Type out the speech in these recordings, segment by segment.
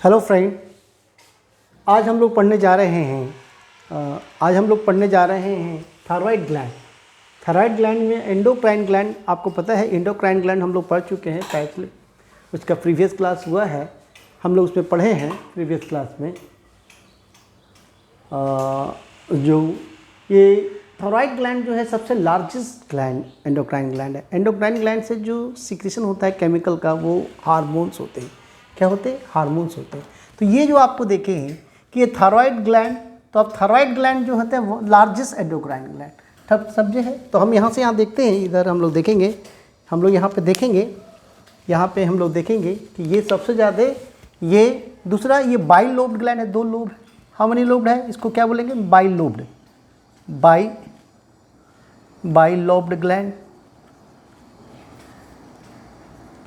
Hello friend, आज हम लोग पढ़ने जा रहे हैं थायराइड ग्लैंड। थायराइड ग्लैंड में एंडोक्राइन ग्लैंड, आपको पता है एंडोक्राइन ग्लैंड हम लोग पढ़ चुके हैं पहले, उसका प्रीवियस क्लास हुआ है, हम लोग उसमें पढ़े हैं प्रीवियस क्लास में। जो ये थायराइड ग्लैंड जो है सबसे लार्जेस्ट ग्लैंड एंडोक्राइन ग्लैंड है। एंडोक्राइन ग्लैंड से जो सिक्रेशन होता है केमिकल का, वो हार्मोन्स होते हैं। क्या होते हैं? हार्मोन्स होते हैं। तो ये जो आपको देखे हैं कि ये थायराइड ग्लैंड, तो अब थायराइड ग्लैंड जो होते हैं वो लार्जेस्ट एंडोक्राइन ग्लैंड तब समझे है। तो हम यहाँ से यहाँ देखते हैं, इधर हम लोग देखेंगे, हम लोग यहाँ पे देखेंगे, यहाँ पे हम लोग देखेंगे कि ये सबसे ज़्यादा, ये दूसरा, ये बाइलोब्ड ग्लैंड है, 2 लोब। हाउ मेनी लोब्ड है? इसको क्या बोलेंगे? बाइलोब्ड, बाइलोब्ड ग्लैंड,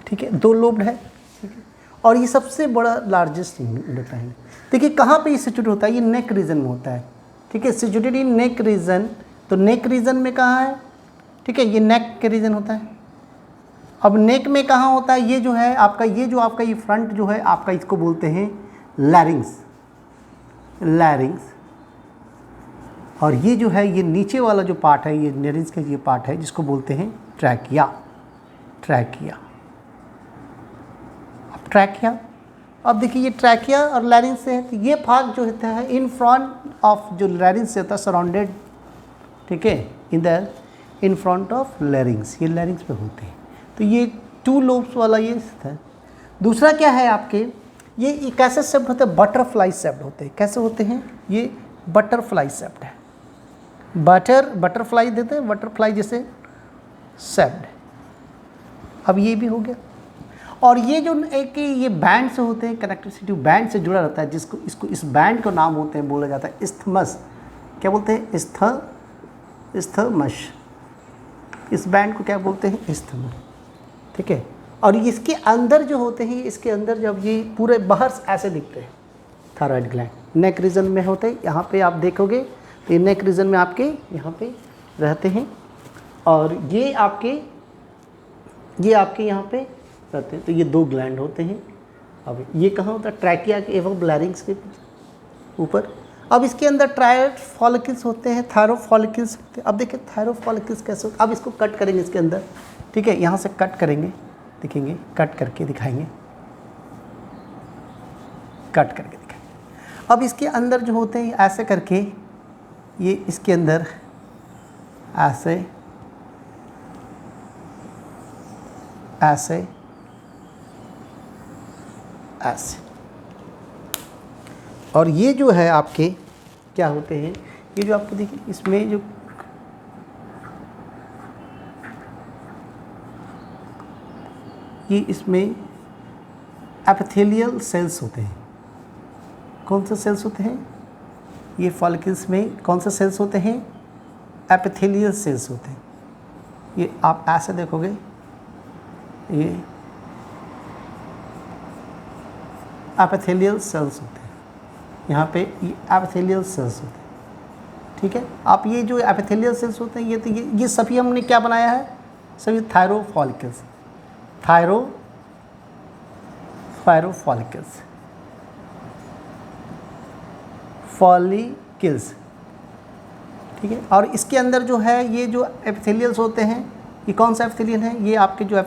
ठीक है, 2 लोब्ड है, ठीक है। और ये सबसे बड़ा लार्जेस्ट एंडोक्राइन है। देखिए कहाँ पे सिचुएटेड होता है? ये नेक रीजन में होता है, ठीक है, सिचुएटेड इन नेक रीजन। तो नेक रीजन में कहाँ है? ठीक है, ये नेक के रीजन होता है। अब नेक में कहाँ होता है? ये जो है आपका, ये फ्रंट जो है आपका, इसको बोलते हैं लैरिंग्स, और ये जो है, ये नीचे वाला जो पार्ट है, ये लैरिंग्स का ये पार्ट है, जिसको बोलते हैं ट्रैकिया। अब देखिए ये ट्रैकिया और लैरिंग्स से है, तो ये भाग जो होता है इन फ्रंट ऑफ, जो लैरिंग्स से होता है सराउंडेड, ठीक है, इन फ्रंट ऑफ लैरिंग्स, ये लैरिंग्स पे होते हैं। तो ये 2 लोब्स वाला ये है। दूसरा क्या है आपके, ये कैसे शेप्ड होते हैं? बटरफ्लाई शेप्ड होते हैं। कैसे होते हैं? ये बटरफ्लाई शेप्ड है। बटरफ्लाई देते हैं, बटरफ्लाई जैसे शेप्ड। अब ये भी हो गया। और ये जो एक ये बैंड से होते हैं, कनेक्टिविटी बैंड से जुड़ा रहता है, जिसको इस बैंड का नाम होते हैं, बोला जाता है इस्थमस। क्या बोलते हैं? इस्थमस। इस बैंड को क्या बोलते हैं? इस्थमस, ठीक है। और इसके अंदर जो होते हैं, इसके अंदर जब ये पूरे बाहर ऐसे दिखते हैं थायराइड ग्लैंड, नेक रीजन में होते हैं। यहाँ पे आप देखोगे तो ये नेक रीजन में आपके यहाँ पे रहते हैं, और ये आपके यहाँ पे रहते हैं। तो ये 2 ग्लैंड होते हैं। अब ये कहाँ होता है? ट्रैकिया के एवं लैरिंग्स के ऊपर। अब इसके अंदर ट्रायड फॉलिकल्स होते हैं, थायरोफॉलिकल्स होते हैं। अब देखिए थायरोफॉलिकल्स कैसे होते हैं। अब इसको कट करेंगे इसके अंदर, ठीक है, यहाँ से कट करेंगे, दिखेंगे, कट करके दिखाएंगे, अब इसके अंदर जो होते हैं ऐसे करके, ये इसके अंदर ऐसे और ये जो है आपके क्या होते हैं, ये जो आपको देखिए, इसमें जो इसमें एपिथेलियल सेल्स होते हैं। कौन से सेल्स होते हैं? ये फॉलिकल्स में कौन से सेल्स होते हैं? एपिथेलियल सेल्स होते हैं। ये आप ऐसे देखोगे, ये एपिथेलियल सेल्स होते हैं, यहाँ पे ये एपिथेलियल सेल्स होते हैं, ठीक है। आप ये जो एपिथेलियल सेल्स होते हैं, ये सभी हमने क्या बनाया है? सभी थायरोफॉलिकल्स, फॉलिकल्स, ठीक है। और इसके अंदर जो है, ये जो एपिथेलियल्स होते हैं, ये कौन सा एपिथेलियल है? ये आपके जो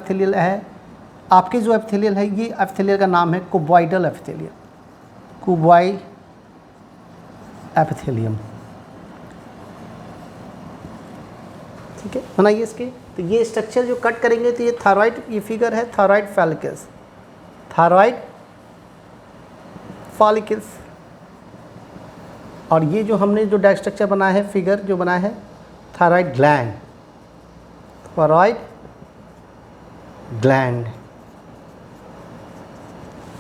एपिथेलियल है, ये एपिथेलियल का नाम है क्यूबॉइडल एपिथेलियम, ठीक है। बनाइए इसके। तो ये स्ट्रक्चर जो कट करेंगे, तो ये थायराइड, ये फिगर है थायराइड फॉलिकल्स। और ये जो हमने जो स्ट्रक्चर बनाया है, फिगर जो बनाया है, थायराइड ग्लैंड।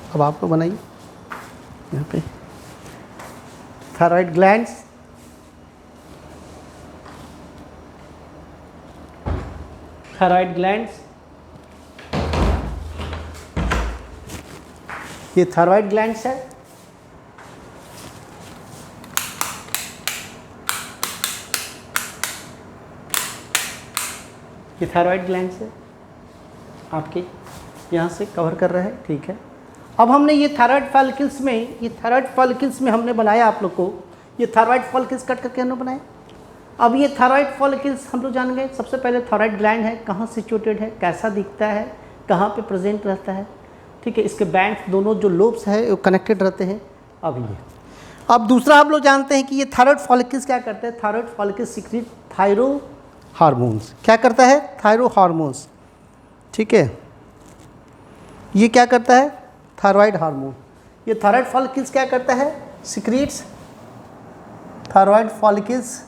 अब आपको बनाइए यहाँ पे थायराइड ग्लैंड्स, ये थायराइड ग्लैंड्स है। ये थायराइड ग्लैंड से आपके यहाँ से कवर कर रहा है, ठीक है। अब हमने ये थायराइड फॉलिकल्स में हमने बनाया आप लोग को, ये थायराइड फॉलिकल्स कट करके हमने बनाया। अब ये थायराइड फॉलिकल्स हम लोग जानेंगे। सबसे पहले थायराइड ग्लैंड है, कहाँ सिचुएटेड है, कैसा दिखता है, कहाँ पे प्रेजेंट रहता है, ठीक है। इसके बैंड दोनों जो लोब्स है वो कनेक्टेड रहते हैं। अब दूसरा हम लोग जानते हैं कि ये थायराइड फॉलिकल्स क्या करते हैं। Thyroid follicles secret thyro hormones. क्या करता है? थायरो हार्मोन्स, ठीक है। ये क्या करता है? Thyroid hormone. ये थायराइड फॉलिकल्स क्या करता है? सीक्रेट्स थायराइड फॉलिकल्स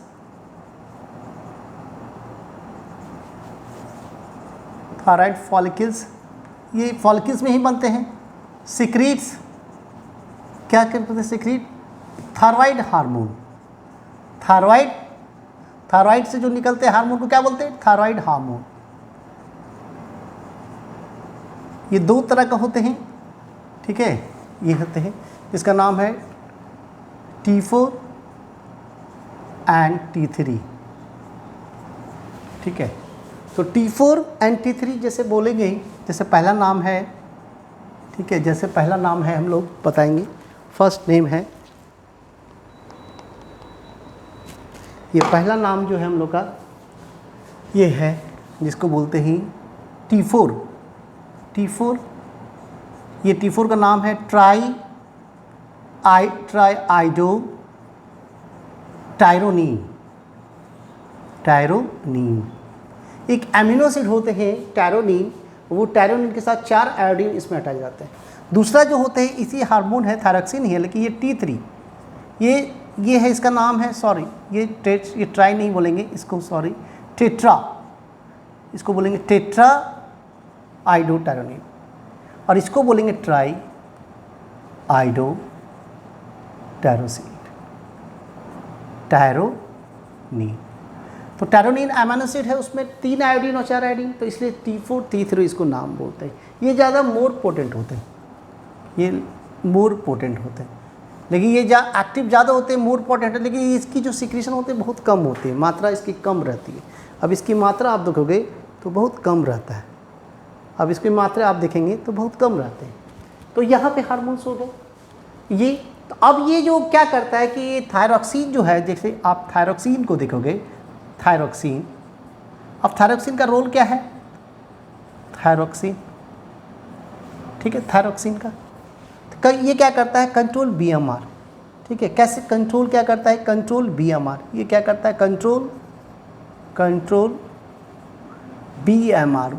ये फॉलिकल्स में ही बनते हैं। सीक्रेट्स क्या करते हैं? Secret thyroid hormone. थायराइड से जो निकलते हैं हार्मोन को क्या बोलते हैं? Thyroid hormone. ये दो तरह का होते हैं, ठीक है। ये होते हैं, इसका नाम है T4 एंड T3, ठीक है। तो T4 एंड T3 जैसे बोलेंगे, जैसे पहला नाम है, ठीक है, जैसे पहला नाम है हम लोग बताएंगे। फर्स्ट नेम है, ये पहला नाम जो है हम लोग का ये है जिसको बोलते हैं T4। ये T4 का नाम है ट्राईआइडो टायरोनीन। एक एमिनो एसिड होते हैं टायरोनीन, वो टायरोनीन के साथ 4 आयोडीन इसमें अटैच जाते हैं। दूसरा जो होते हैं इसी हार्मोन है, थायरॉक्सिन ही है, लेकिन ये T3 ये है, इसका नाम है, सॉरी ये ट्राई नहीं बोलेंगे इसको, सॉरी टेट्रा, इसको बोलेंगे टेट्रा आइडो टायरोनीन, और इसको बोलेंगे ट्राई आइडो टायरोनीन। तो टायरोनीन एमिनो एसिड है, उसमें 3 आयोडीन और 4 आयोडीन, तो इसलिए T4 T3 इसको नाम बोलते हैं। ये ज़्यादा मोर पोटेंट होते हैं, लेकिन ये एक्टिव ज़्यादा होते हैं, मोर पोटेंट है, लेकिन इसकी जो सिक्रीशन होते हैं बहुत कम होती है, मात्रा इसकी कम रहती है। अब इसकी मात्रा आप देखोगे तो बहुत कम रहता है, अब इसकी मात्रा आप देखेंगे तो बहुत कम रहते हैं। तो यहाँ पे हार्मोन्स हो गए ये। तो अब ये जो क्या करता है कि ये थायरॉक्सिन जो है, जैसे आप थायरॉक्सिन को देखोगे, अब थायरॉक्सिन का रोल क्या है? ठीक है, थायरॉक्सिन का ये क्या करता है? कंट्रोल BMR, ठीक है। कैसे कंट्रोल क्या करता है? Control BMR। ये क्या करता है? Control BMR,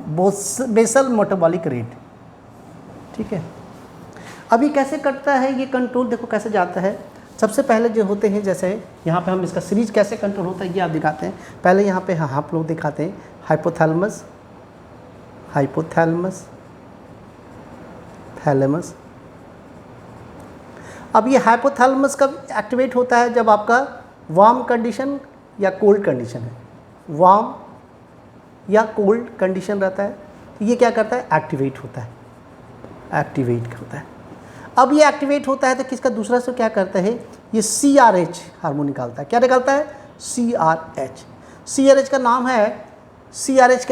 basal metabolic rate, ठीक है। अभी कैसे करता है ये कंट्रोल? देखो कैसे जाता है। सबसे पहले जो होते हैं, जैसे यहाँ पे हम इसका सीरीज कैसे कंट्रोल होता है ये आप दिखाते हैं। पहले यहाँ पे आप लोग दिखाते हैं थैलेमस। अब ये हाइपोथैलेमस कब एक्टिवेट होता है? जब आपका वार्म कंडीशन या कोल्ड कंडीशन है, वार्म या कोल्ड कंडीशन रहता है, तो ये क्या करता है? एक्टिवेट होता है। अब ये एक्टिवेट होता है तो किसका? दूसरा से क्या करता है? ये CRH हार्मोन निकालता है। क्या निकालता है? CRH का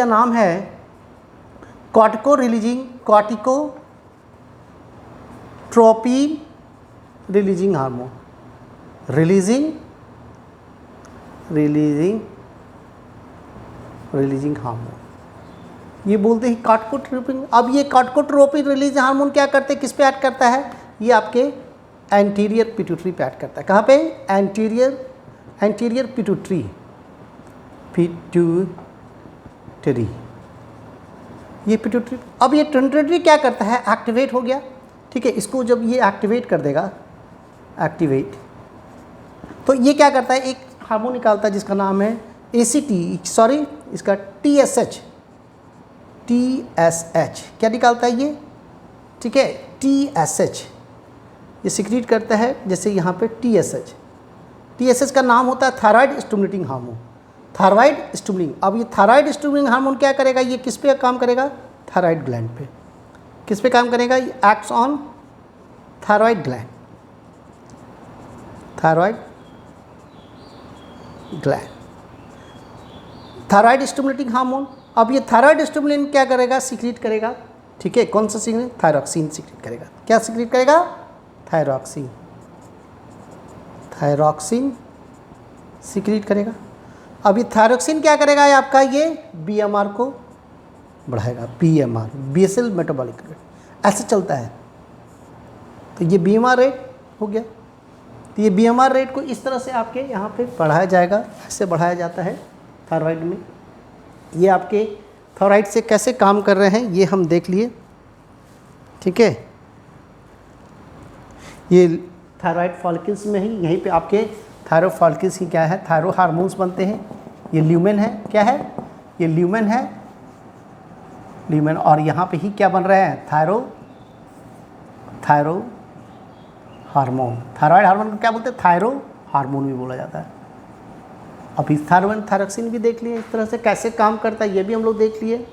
नाम है corticotropin releasing hormone, releasing hormone, ये बोलते हैं कॉर्टिकोट्रोपिन। अब ये कॉर्टिकोट्रोपिन रिलीज हार्मोन क्या करते हैं? किस पे ऐड करता है? ये आपके एंटीरियर पिट्यूटरी पे ऐड करता है। कहाँ पे? Anterior pituitary. ये पिट्यूटरी। अब ये पिट्यूटरी क्या करता है? एक्टिवेट हो गया, ठीक है। इसको जब ये एक्टिवेट कर देगा, तो ये क्या करता है? एक हार्मोन निकालता है जिसका नाम है इसका TSH। क्या निकालता है ये? ठीक है, TSH ये सिक्रीट करता है, जैसे यहाँ पे TSH का नाम होता है थायराइड स्टिमुलेटिंग हार्मोन, अब ये थायराइड स्टिमुलेटिंग हार्मोन क्या करेगा? ये किस पे काम करेगा? थायराइड ग्लैंड पे। किस पे काम करेगा? ये acts on thyroid gland. Thyroid stimulating hormone. अब ये थायराइड स्टिमुलेंट क्या करेगा? सीक्रेट करेगा ठीक है, कौन सा सीक्रेट? थायरॉक्सिन सीक्रेट करेगा। क्या सीक्रेट करेगा? थायरॉक्सिन, थायरॉक्सिन सीक्रेट करेगा। अभी थायरॉक्सिन क्या करेगा? ये आपका ये बीएमआर को बढ़ाएगा, बीएमआर बेसल मेटाबॉलिक रेट, ऐसे चलता है। तो ये बीएमआर रेट हो गया। तो ये बीएमआर रेट को इस तरह से आपके यहाँ पे बढ़ाया जाएगा, ऐसे बढ़ाया जाता है थायराइड में। ये आपके थायराइड से कैसे काम कर रहे हैं ये हम देख लिए, ठीक है। ये थायराइड फॉलिकल्स में ही, यहीं पे आपके थायराइड फॉलिकल्स की क्या है, थायरो हार्मोन्स बनते हैं। ये ल्यूमेन है, क्या है? ये ल्यूमेन है, ल्यूमेन। और यहाँ पे ही क्या बन रहा है? Thyro hormone. थायराइड हार्मोन को क्या बोलते हैं? थायरो हार्मोन भी बोला जाता है। अब इस थायरॉक्सिन भी देख लिए इस तरह से कैसे काम करता है, ये भी हम लोग देख लिए,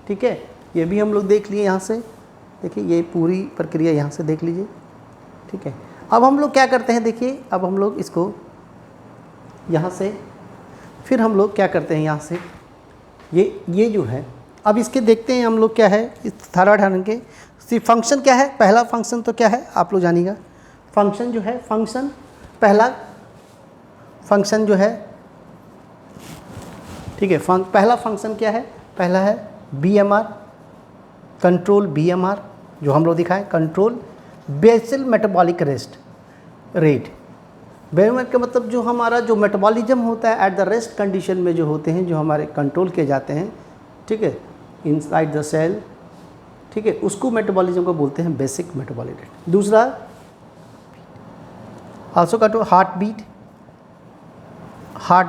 ठीक है। ये भी हम लोग देख लिए यहाँ से, देखिए ये पूरी प्रक्रिया यहाँ से देख लीजिए, ठीक है। अब हम लोग क्या करते हैं, देखिए अब हम लोग इसको यहाँ से, फिर हम लोग क्या करते हैं यहाँ से, ये जो है, अब इसके देखते हैं हम लोग क्या है इस थायराइड हार्मोन के सिर्फ फंक्शन क्या है। पहला फंक्शन तो क्या है आप लोग जानिएगा। फंक्शन जो है, फंक्शन पहला फंक्शन जो है, ठीक है, पहला फंक्शन क्या है? पहला है बीएमआर, कंट्रोल बीएमआर, जो हम लोग दिखाएं, control basal metabolic rate. BMR का मतलब जो हमारा जो मेटाबॉलिज्म होता है एट द रेस्ट कंडीशन में जो होते हैं, जो हमारे कंट्रोल किए जाते हैं, ठीक है, इनसाइड द सेल, ठीक है, उसको मेटाबॉलिज्म को बोलते हैं बेसिक मेटाबॉलिक रेट। दूसरा आल्सो कंट्रोल हार्ट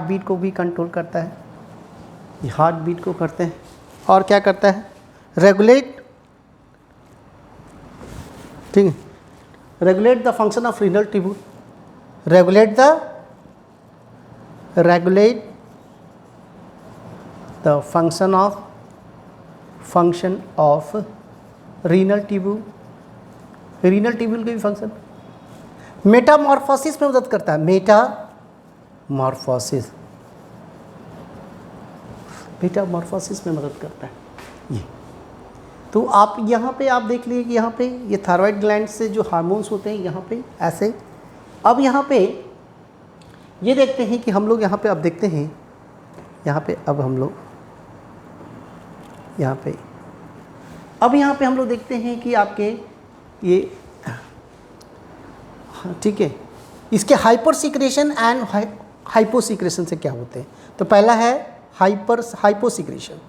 बीट को भी कंट्रोल करता है, ये हार्ट बीट को करते हैं। और क्या करता है? रेगुलेट, ठीक है, regulate the function of renal tubule, regulate the function of renal tubule. Renal tubule के भी फंक्शन, मेटामॉर्फोसिस में मदद करता है, मेटामॉर्फोसिस में मदद करता है ये। तो आप यहाँ पे आप देख लीजिए कि यहाँ पे ये थायराइड ग्लैंड से जो हार्मोन्स होते हैं यहाँ पे ऐसे। अब यहाँ पे ये देखते हैं कि हम लोग यहाँ पे अब देखते हैं यहाँ पे, अब हम लोग यहाँ पे, अब यहाँ पे हम लोग देखते हैं कि आपके ये, ठीक है, इसके hyper secretion and hypo secretion से क्या होते हैं। तो पहला है हाइपो सीक्रेशन,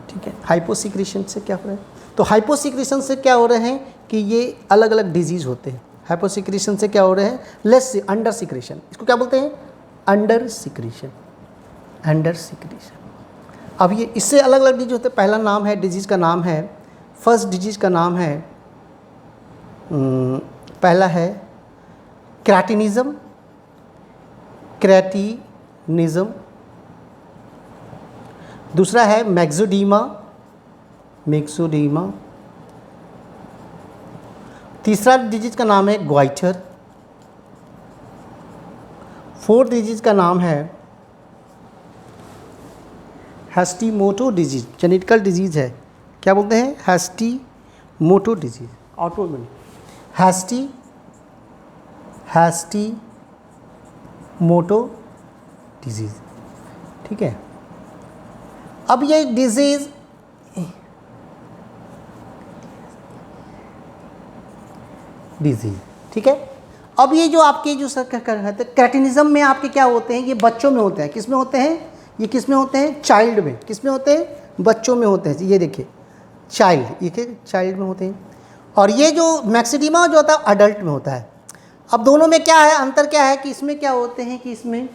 ठीक है। हाइपो सीक्रेशन से क्या हो रहा है? तो हाइपो सीक्रेशन से क्या हो रहे हैं कि ये अलग अलग डिजीज़ होते हैं। हाइपो सीक्रेशन से क्या हो रहे हैं? लेस अंडर सीक्रेशन, इसको क्या बोलते हैं? Under secretion. अब ये इससे अलग अलग डिजीज होते हैं। पहला नाम है, डिजीज़ का नाम है, फर्स्ट डिजीज़ का नाम है, पहला है क्रैटिनिज्म, दूसरा है मैक्सोडीमा, तीसरा डिजीज का नाम है ग्वाइटर, फोर्थ डिजीज का नाम है हैस्टीमोटो डिजीज, जेनेटिकल डिजीज है, क्या बोलते हैं? हैस्टीमोटो डिजीज, ऑटोइम्यून, हैस्टीमोटो डिजीज, ठीक है। अब ये डिजीज ठीक है। अब ये जो आपके जो कहते हैं क्रैटिनिज्म में आपके क्या होते हैं? ये बच्चों में होते हैं। किस में होते हैं? ये किस में होते हैं? चाइल्ड में। किस में होते हैं? बच्चों में होते हैं। ये देखिए चाइल्ड, ये चाइल्ड में होते हैं। और ये जो मैक्सिडीमा जो होता है अडल्ट में होता है। अब दोनों में क्या है, अंतर क्या है कि इसमें क्या होते हैं कि इसमें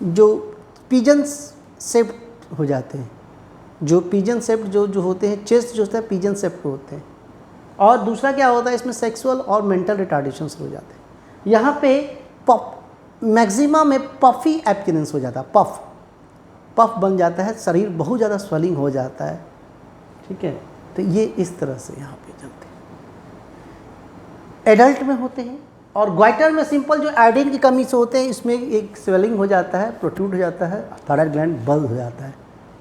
जो पिजन शेप्ड हो जाते हैं, जो पिजन शेप्ड जो होते हैं, चेस्ट जो होता है पिजन शेप्ड होते हैं। और दूसरा क्या होता है, इसमें सेक्सुअल और मेंटल रिटार्डेशंस हो जाते हैं। यहाँ पे मैक्सिमा में पफी एपियरेंस हो जाता है, पफ बन जाता है, शरीर बहुत ज़्यादा स्वेलिंग हो जाता है, ठीक है। तो ये इस तरह से यहाँ पे चलते हैं, एडल्ट में होते हैं। और ग्वाइटर में सिंपल जो आयोडीन की कमी से होते हैं, इसमें एक स्वेलिंग हो जाता है, प्रोट्रूड हो जाता है, थायराइड ग्लैंड बल्ज हो जाता है,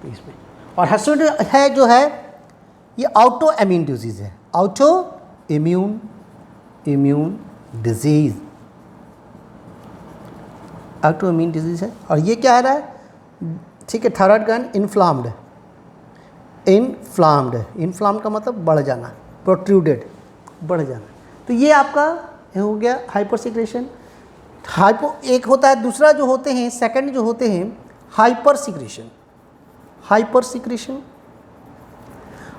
तो इसमें और हेस्टिटिन है जो है ये ऑटो इम्यून डिजीज़ है, auto immune disease, auto immune disease है। और ये क्या है रहा है, ठीक है, थायराइड ग्लैंड इन्फ्लाम्ड का मतलब बढ़ जाना, प्रोट्रूडेड, बढ़ जाना। तो ये आपका हो गया हाइपर सिक्रेशन। एक होता है, दूसरा जो होते हैं, सेकंड जो होते हैं हाइपर सिक्रेशन।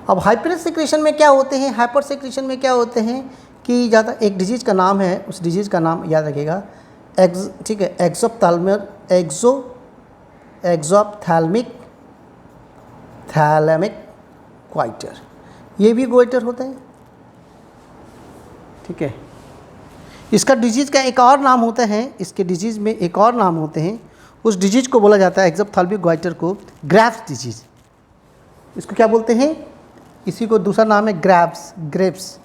अब हाइपर सिक्रेशन में क्या होते हैं, हाइपर सिक्रेशन में क्या होते हैं कि ज़्यादा एक डिजीज़ का नाम है, उस डिजीज़ का नाम याद रखिएगा, ठीक है, एक्सोप्थैल्मिक क्वाइटर, ये भी गोइटर होता है, ठीक है। इसका डिजीज़ का एक और नाम होता है, इसके डिजीज़ में एक और नाम होते हैं, उस डिजीज़ को बोला जाता है, एक्सोप्थैल्मिक गोइटर को ग्रेव्स डिजीज़, इसको क्या बोलते हैं, इसी को दूसरा नाम है ग्रेव्स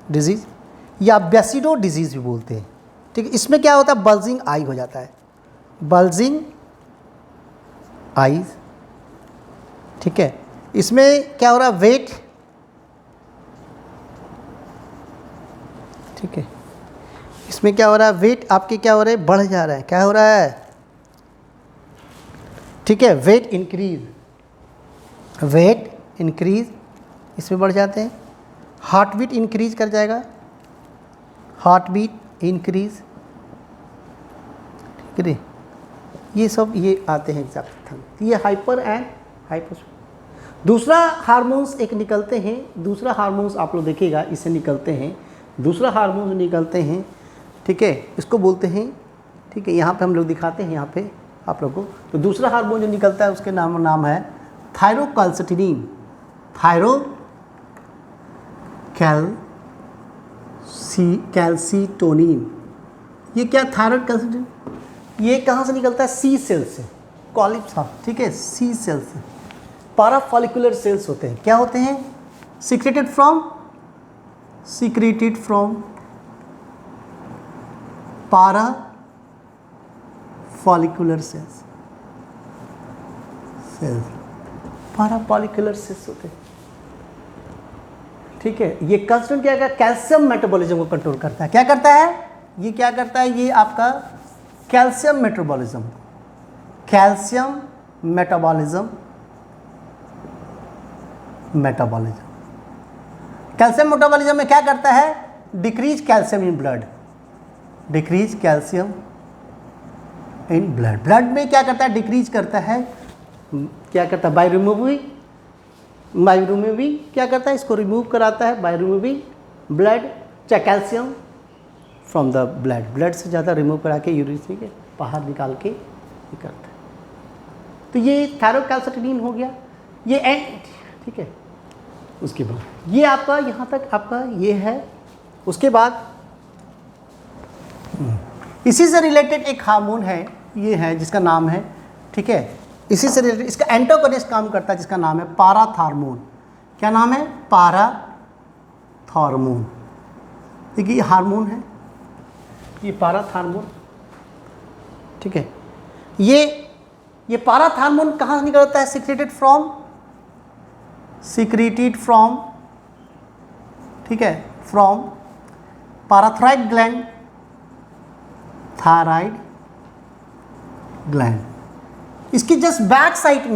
डिजीज़ या बेसिडो डिजीज़ भी बोलते हैं, ठीक है। इसमें क्या होता है, बल्जिंग आई हो जाता है, बल्जिंग आईज, ठीक है। इसमें क्या हो रहा है, वेट, ठीक है, इसमें क्या हो रहा है, वेट आपके क्या हो रहा है, बढ़ जा रहा है, क्या हो रहा है, ठीक है, वेट इंक्रीज इसमें बढ़ जाते हैं, हार्ट बीट इंक्रीज कर जाएगा, हार्ट बीट इंक्रीज, ठीक है, ये सब ये आते हैं एग्जैक्ट। ये हाइपर एंड हाइपर। दूसरा हार्मोन्स एक निकलते हैं, दूसरा हार्मोन्स आप लोग देखिएगा, इससे निकलते हैं, दूसरा हार्मोन्स निकलते हैं, ठीक है, इसको बोलते हैं, ठीक है, यहाँ पे हम लोग दिखाते हैं, यहाँ पे आप लोग को। तो दूसरा हार्मोन जो निकलता है उसके नाम है थायरोकैल्सिटोनिन, कैल्सिटोनिन। ये क्या, थायराइड कैल्सिटोनिन, ये कहाँ से निकलता है, सी सेल से, कॉलिप्स, ठीक है, सी सेल से। पाराफॉलिकुलर सेल्स होते हैं, क्या होते हैं, सीक्रेटेड फ्रॉम पाराफॉलिकुलर सेल्स, पाराफॉलिकुलर सेल्स होते हैं, ठीक है। ये कंस्टेंट क्या करता है, कैल्शियम मेटाबॉलिज्म को कंट्रोल करता है, क्या करता है, ये क्या करता है, ये आपका कैल्शियम मेटाबॉलिज्म कैल्शियम मेटाबॉलिज्म में क्या करता है, decrease calcium in blood, blood में क्या करता है, डिक्रीज करता है, क्या करता है, बाय रिमूविंग क्या करता है, इसको रिमूव कराता है, बाय रिमूविंग ब्लड चाहे कैल्शियम फ्रॉम द ब्लड से ज़्यादा रिमूव करा के यूरिन के बाहर निकाल के ये करता है। तो ये थायरोकैल्सिटोनिन हो गया, ये ठीक है। उसके बाद ये आपका यहाँ तक आपका ये है। उसके बाद इसी से रिलेटेड एक हार्मोन है, ये है जिसका नाम है, ठीक है, इसी से रिलेटेड इसका एंटागोनिस्ट काम करता है जिसका नाम है पाराथार्मोन। क्या नाम है, पाराथार्मोन। देखिए ये हार्मोन है, ये पाराथार्मोन, ठीक है। ये पाराथार्मोन कहाँ से निकलता है, सीक्रेटेड फ्रॉम, ठीक है, फ्रॉम पाराथायरॉइड ग्लैंड, थायराइड ग्लैंड। इसकी जस्ट बैक साइड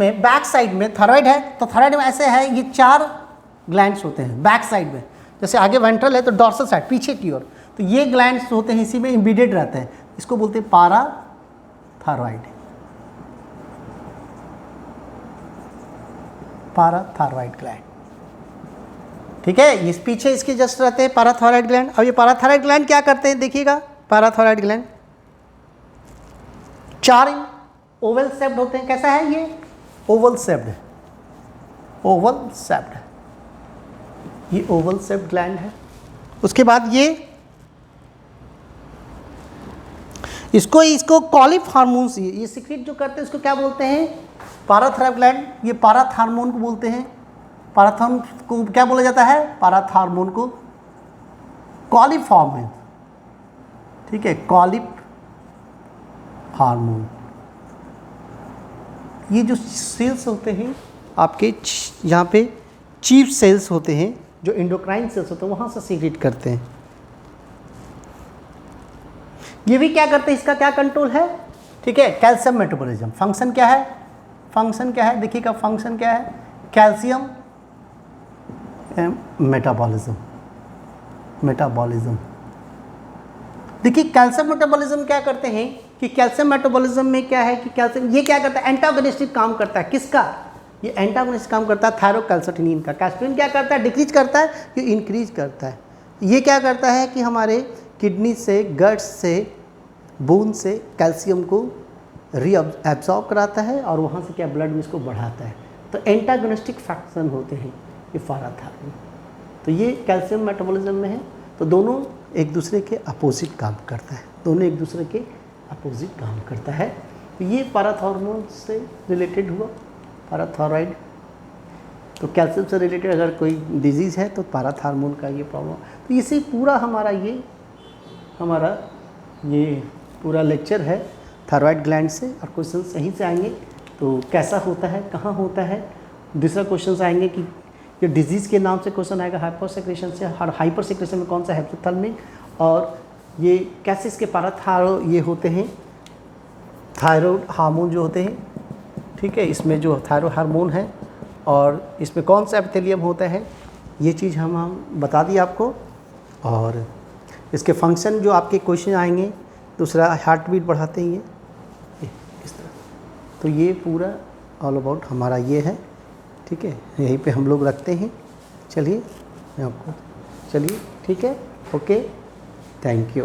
में थायराइड है, तो थायराइड में ऐसे है, ये 4 ग्लैंड्स होते हैं बैक साइड में, जैसे आगे वेंट्रल है तो डॉर्सल साइड पीछे की ओर, तो ये ग्लैंड्स होते हैं, इसी में इम्बेडेड रहते हैं, इसको बोलते हैं पाराथायरॉइड ग्लैंड, ठीक है। ये पीछे इसके जस्ट रहते हैं पाराथायरॉइड ग्लैंड। अब ये पाराथायरॉइड ग्लैंड क्या करते हैं, देखिएगा, पाराथायरॉइड ग्लैंड 4 ओवल शेप्ड होते हैं। कैसा है ये, ओवल शेप्ड, ये ओवल शेप्ड ग्लैंड है। उसके बाद ये इसको कॉलिप हार्मोन्स, ये सीक्रेट जो करते हैं इसको क्या बोलते हैं, पाराथायरॉइड ग्लैंड, ये पाराथार्मोन को बोलते हैं। पाराथार्मोन को क्या बोला जाता है, पाराथार्मोन को कॉलिफॉर्म है, ठीक है, कॉलिप हार्मोन, ये जो सेल्स होते हैं आपके यहाँ पे चीफ सेल्स होते हैं, जो एंडोक्राइन सेल्स होते हैं वहाँ से सीक्रेट करते हैं। ये भी क्या करते हैं, इसका क्या कंट्रोल है, ठीक है, कैल्शियम मेटाबॉलिज्म। फंक्शन क्या है, फंक्शन क्या है, देखिएगा फंक्शन क्या है, कैल्शियम मेटाबॉलिज्म। मेटाबॉलिज्म देखिए कैल्शियम मेटाबॉलिज्म क्या करते हैं कि कैल्शियम मेटाबॉलिज्म में क्या है कि कैल्शियम ये क्या करता है, एंटागोनिस्टिक काम करता है। किसका, ये एंटागोनिस्ट काम करता है थायरोकैल्सिटोनिन का। कैल्सिटोनिन क्या करता है, डिक्रीज करता है, ये इंक्रीज करता है। ये क्या करता है कि हमारे किडनी से, गट्स से, बोन से कैल्शियम को एब्जॉर्ब कराता है और वहाँ से क्या ब्लड में इसको बढ़ाता है। तो एंटागोनिस्टिक फंक्शन होते हैं ये पाराथायरॉइड। तो ये कैल्शियम मेटाबॉलिज्म में है। तो दोनों एक दूसरे के अपोजिट काम करता है, दोनों एक दूसरे के अपोजिट काम करता है। तो ये पाराथायरॉइड से रिलेटेड हुआ, पाराथायरॉइड। तो कैल्शियम से रिलेटेड अगर कोई डिजीज़ है तो पाराथायरॉइड का ये प्रॉब्लम। तो इसे पूरा हमारा ये पूरा लेक्चर है थायराइड ग्लैंड से, और क्वेश्चन सही से आएंगे तो कैसा होता है, कहाँ होता है। दूसरा क्वेश्चन आएंगे कि ये डिजीज़ के नाम से क्वेश्चन आएगा, हाइपोसेक्रेशन से, हर हाइपरसेक्रेशन में कौन सा हाइपोथैलेमिक, और ये कैसे इसके पाराथायरॉइड ये होते हैं, थायराइड हार्मोन जो होते हैं, ठीक है, इसमें जो थायराइड हार्मोन है और इसमें कौन सा एपिथेलियम होता है, ये चीज़ हम बता दिए आपको। और इसके फंक्शन जो आपके क्वेश्चन आएंगे, दूसरा हार्ट बीट बढ़ाते हैं ये इस तरह। तो ये पूरा ऑल अबाउट हमारा ये है, ठीक है, यहीं पे हम लोग रखते हैं। चलिए मैं आपको, चलिए ठीक है, ओके, थैंक यू।